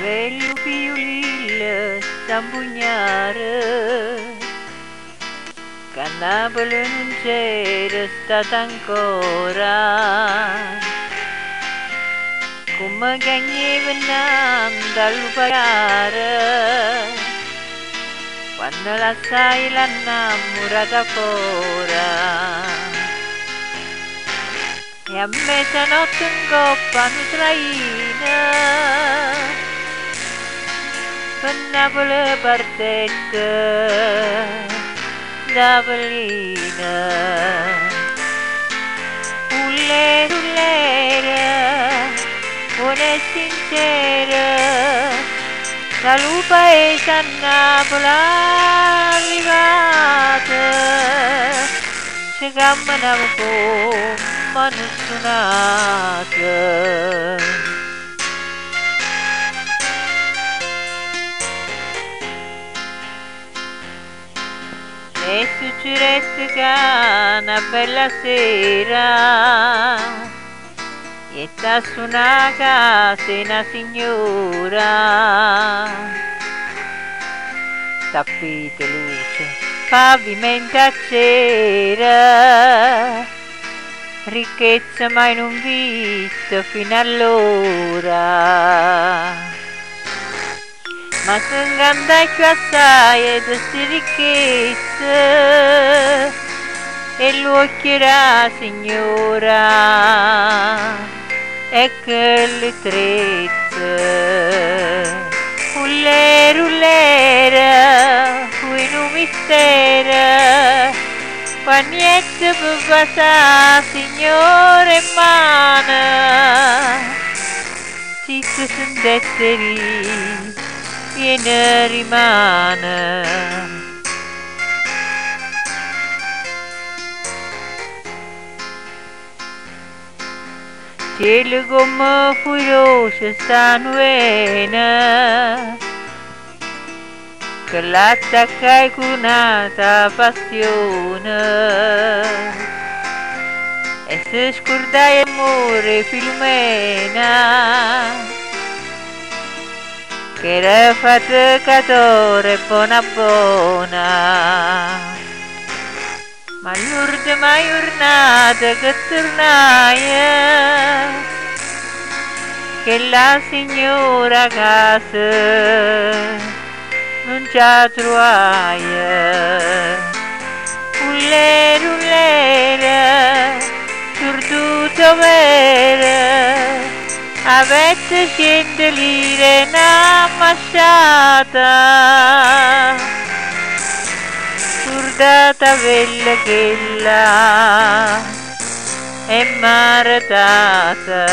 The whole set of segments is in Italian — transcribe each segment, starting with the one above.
Velho violillo s'ampugnare, che a Napoli non c'era stata ancora, come cagneva dal pagare, quando la sai l'annamorata fora. E a mezzanotte in coppa non traina, per Napoli partette da Pallina. Ullera, buona e sincera, da lupa e a Napoli arrivata, ci camminava come non suonata. E succedette che una bella sera e da suonare casa una signora, tappete luce, pavimento a cera, ricchezza mai non vista fino allora. Ma se inganda più assai di sti ricchezze e l'occhio la signora e che le trezze. Ullera, qui un mistero, qua niente per passare signora in mano, si sentette lì viene rimane. Cielo come furioso sta nuena, che l'attaccai con un'altra passione, e se scordai amore Filomena, che era faticatore buona buona. Ma l'ultima giornata che tornai, che la signora a casa non ci trovai. Ullera, surduto vera, avete 100 lire una masciata, scordata bella che là è maritata.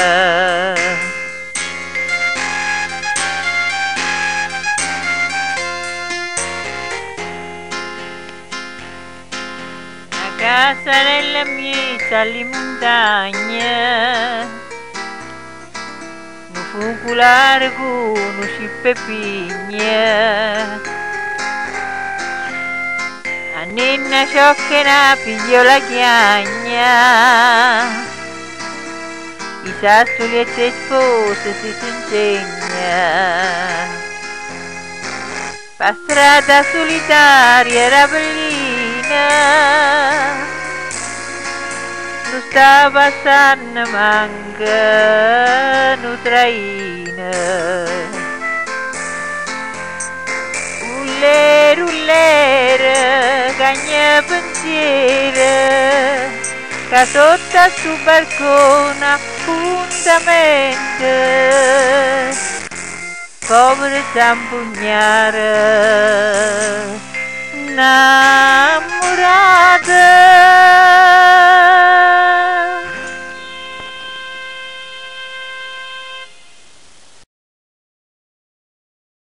A casa della mia alle montagne, fuculare con si pepigna, a ninna ciocchina piglio la chiagna, i sassoli e le spose si insegna, pa strada solitaria rabellina, non sta passando manca nu traina. Ullera, cagna pensiero, che sotto su balcone appuntamente, povero zampugnare,